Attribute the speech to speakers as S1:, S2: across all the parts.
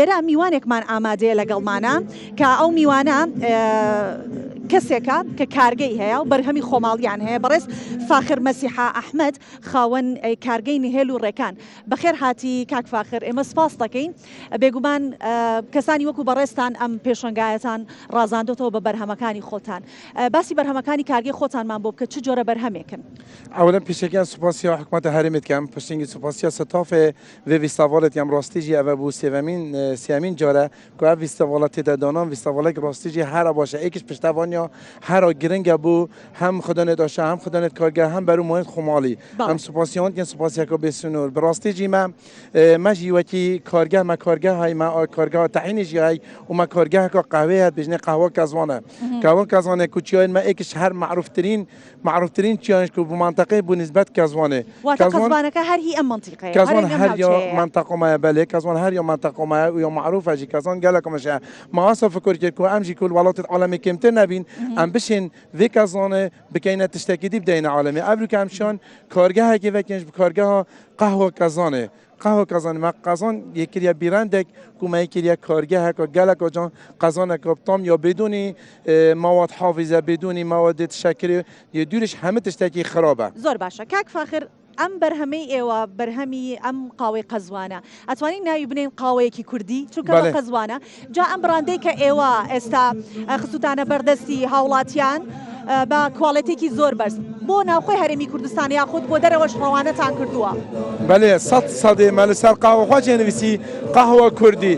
S1: ئێرە میوانێکمان ئامادەیە لەگەڵمانە کە ئەو میوانە کەسێکە کە کارگەی هەیە و بەرهەمی خۆماڵیان هەیە بەڕێز فاخر مەسیحا ئەحمەد خاوەن کارگەی نهێل و ڕێکان بەخێر هاتی کاک فاخر ئێمە سپاس دەکەین بێگومان کەسانی وەکو بەڕێستان ئەم پێشەنگایەتان ڕازاندۆتەوە بە بەرهەمەکانی خۆتان باسی بەرهەمەکانی کارگەی خۆتانمان بۆ بکە چ جۆرە بەرهەمێکن
S2: ئەوەن پێشەکەیان سوپاسیا حکوومەتە هەرێمێتکەم پشتنگی سوپاسیا سەتافێ وێ ویستاڤالێت یام ڕاستیژی ئەوە بوو سێمین جارە کو ئەv ویستاڤاڵە تێدا دانان ویستاڤالێک ڕاستیژی هەرە باشە ئێکیش پشتەوانیا هەرا گرنگە بوو هەم خدانێت ئاشا هەم خدانێت کارگە هەم بەرو مۆیت خۆماڵی ئەم سوپاسیۆن یان سوپاسیەکە بێسنور بڕاستیژی مە ژیوەتی کارگە مە کارگە های مە کارگە تەعینیژی های و مە کارگەهەکە قهوەیە بژنێ قهوە کەزوانە قهوە کەزوانە کوچیان مە ئێکیش هەر معروفترین چیانش کو بو منطقه بو نسبت کزوانه
S1: کزوانەکە هەر هی ئەم منطقەیە
S2: كازون هر يا منطقة ما بله كازون هر يا منطقة ما ويا معروفة جي كازون قال لكم مش ما أصلا فكر كيكو أمشي كل ولات العالمي كمتر نبين أم بشين في كازون بكينة تشتكي دي بدينا عالمي قبل كم شان كارجها كيف كينش بكارجها قهوة كازانه قهوه کازان ما کازان یکیه بیرندک کومه یکیه کارگاه که گلک آجان کازان کابتام یا بدونی مواد حافظه بدونی مواد تشکری یه دورش همه تشتکی خرابه
S1: زور باشه کاک فاخر ئەم بەرهەمەی ئێوە بەرهەمی ئەم قاوەی قەزوانە ئەتوانین ناوی بنێن قاوەیەکی کوردی چونکە بە قەزوانە جا ئەم بڕاندەی کە ئێوە ئێستا خسووتانە بەردەستی هاوڵاتیان بە کواڵەتێکی زۆر بەرز بۆ ناوخۆی هەرێمی کوردستان یاخود بۆ دەرەوەش ڕەوانەتان کردووە
S2: بله 100 مە لەسەر قاوەخوا جێنویسی قهوە کوردی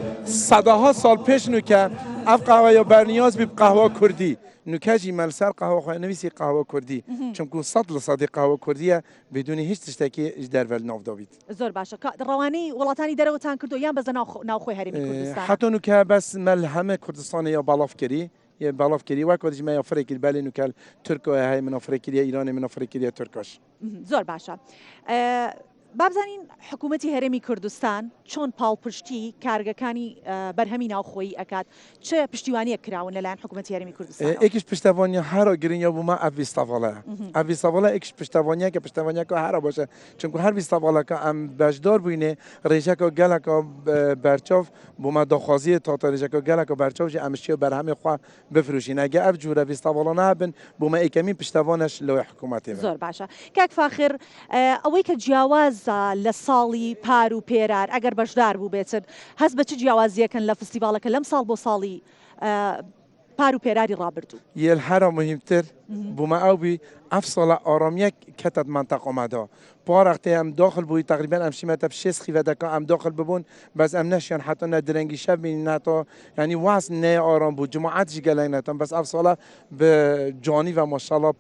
S2: سەداها ساڵ پێش نوکە ئەف قاوە یا بەرنیاز بی قهوە کوردی نوکاجی ملسر قهوه نویسی قهوه کردی چون که 100% قهوه کردیه بدون هیچ تشتکی در ول ناف داوید
S1: زور باشه روانی ولاتانی دروتان کردو یان بزن ناوخوی هرمی کردستان
S2: حتی نوکه بس مل همه کردستان یا بالافکری یه بالافکری و کدیش ما افریقی بله نوکل ترکیه های من افریقی ایران من افریقی ترکاش
S1: زور باشه بابزانین حکوومەتی هەرێمی کوردستان چۆن پاڵپشتی کارگەکانی بەرهەمی ناوخۆیی ئەکات چه پشتیوانیە کراون لەلایەن حکوومەتی هەرێمی کوردستان
S2: ئێکیش پشتیوانیە هەرا گرنگە بوومە ئەڤ ویستاڤاڵەیە ئەڤ ویستاڤاڵە ئێکیش پشتیوانیەکە پشتیوانیەکە هەرا باشە چونکە هەر ویستاڤاڵەکە ئەم بەشدار بووینێ ڕێژەکە گەلەکە بەرچاو بوومە داخوازیە تاتە ڕێژەکە گەلەکە بەرچاوژی ئەمشیە بەرهەمی خوا بفروشین ئەگە ئەڤ جوورە ویستاڤاڵە نابن بوومە ئێکەمین پشتیوانەش لەوەی حکوومەتێ
S1: زۆر باشە کاک فاخر ئەوەی کە جیاوازە لە ساڵی پار و پێرار ئەگەر بەشدار بوو بێتن هەست بە چ جیاوازیەکەن لە فستیڤالەکە لەم ساڵ بۆ ساڵی پار و پێراری ڕابردوو
S2: یه الحرا مهمتر بوما او بی افصل آرامیک کتت منطقه آمده پارخته هم داخل بوی تقریبا هم شیمت بشیس خیوه دکا هم داخل ببون بس هم نشیان حتی نه درنگی شب بین نه تا یعنی واسه نه آرام بود جماعتش گلای نتام بس افصل به جانی و ماشاءالله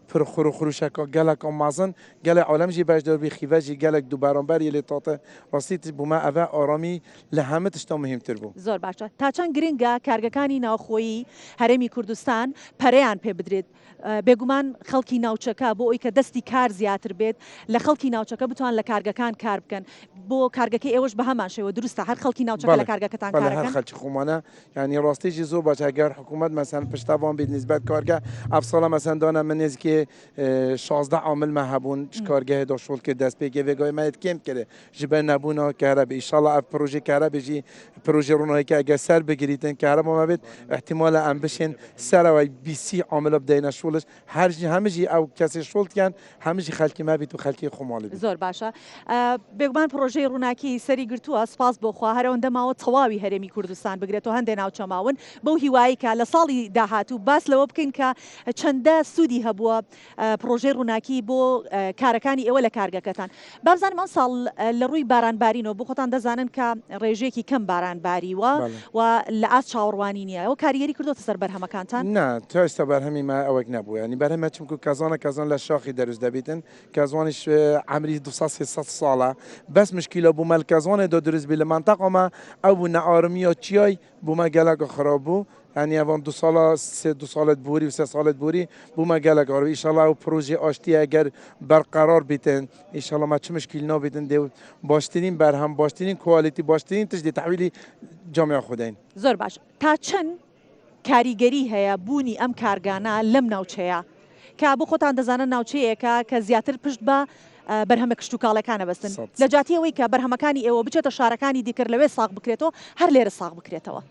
S2: پر خروشکا گلک آمازن گل عالم جی بجدار بی خیوه جی گلک دو برانبر یلی تاته راستیت بوما اوه آرامی لهمه تشتا مهمتر بود
S1: زۆر باشە تا چەند گرنگە کارگەکانی ناوخۆیی هەرێمی کوردستان پەرەیان پێ بدرێت بێگومان خەڵکی ناوچەکە بۆ ئەوی کە دەستی کار زیاتر بێت لە خەڵکی ناوچەکە بتوان لە کارگەکان کار بکەن بۆ کارگەکەی ئێوەش بە هەمان شێوە دروستە هەر خەڵکی ناوچەکە لە کارگەکەتان
S2: کارەکەن هەر خەڵکی خۆمانە یعنی ڕاستیژی زۆر باشە ئەگەر حکوومەت مەسەن پشتاوان بێت نسبەت کارگە ئەفساڵە مەسەن دانە من نزیکێ 16 عامل ما هبون کارگاه داشول که دست پیگه وگای ما کم کرده جبه نبونا کهربا ان شاء الله اف پروژه کهربا جی پروژه رونایی که اگه سر بگیریدن کهربا ما بید احتمال ام بشین سر و بی سی عامل بدین شولش هر جی همه جی او کسی شولت کن همه جی خلکی ما بید و خلکی خمالی
S1: زۆر باشە بێگومان پرۆژەی ڕووناکی سەری گرتووە سپاس بۆخوا هەرەوەندە ماوە تەواوی هەرێمی کوردستان بگرێتەوە هەندێک ناوچەماون بەو هیوایی کە لە ساڵی داهاتوو باس لەوە بکەین کە چەندە سوودی هەبووە پرۆژەی ڕووناکی بۆ کارەکانی ئێوە لە کارگەکەتان بابزانم ئەم ساڵ لە ڕووی بارانبارینەوە بۆ خۆتان دەزانن کە ڕێژێکی کەم بارانباریوە و لە ئاست چاوەڕوانی نییە ئەوە کاریگەری کردوتە سەر بەرهەمەکانتان
S2: نه تا ئێستا بەرهەمی ما ئەوەک نەبوو ینی بەرهەمە چونکو کەزان لە شاخی دەروست دەبێتن کەزوانیش عمری 200 ساڵە بەس مشکیلە بوومە کەزوانێدا دروست بێ لە منطقەمە ئەو بوو نەئارمیە چیای بوومە گەلەکە خراپ بوو يعني اوان 2 سال بوری و 3 سال بوری بوما گلک آره ایشالله او پروژه آشتی اگر برقرار بیتن ایشالله ما چه مشکل نبیتن دیو باشترین برهم باشترین کوالیتی باشترین تجدید تحویل جامعه خودین
S1: زۆر باش تا چەند کاریگەری هەیە بوونی ئەم کارگانە لەم ناوچەیە کە بۆ خۆتان دەزانن ناوچەیەکە کە زیاتر پشت بە بەرهەمە کشت و کاڵەکانە بەستن
S2: سەد.
S1: لە جاتیەوەی کە بەرهەمەکانی ئێوە بچێتە شارەکانی دیکرد لەوێ ساغ بکرێتەوە هەر لێرە ساغ بکرێتەوە.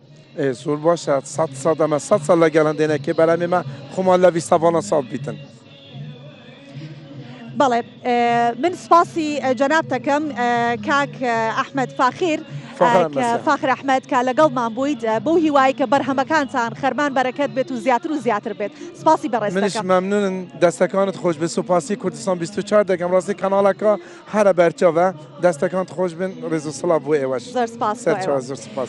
S2: زۆر باشە 100 ئەمە 100 ساڵ لە گەڵندێنێکی بەرامێمە خۆمان لە ویستاڤانە ساڵ بیتن.
S1: بەڵێ من سپاسی جەناب دەکەم کاک ئەحمەد فاخیر فاخر ئەحمەد کە لەگەڵمان بوویت بەو هیوایی کە بەرهەمەکانتان خەرمان بەرەکەت بێت و زیاتر و زیاتر بێت سپاسی بەڕێز
S2: منش
S1: دەکەم.
S2: ممنونن دەستەکانت خۆش بێ سوپاسی کوردستان 24 دەکەم ڕاستی کەناڵەکە هەرە بەرچەوە دەستەکانت خۆش بن ڕێز و سڵاو بۆ ئێوەش
S1: زۆر سپاس بۆ ئێوە.
S2: زۆر سپاس.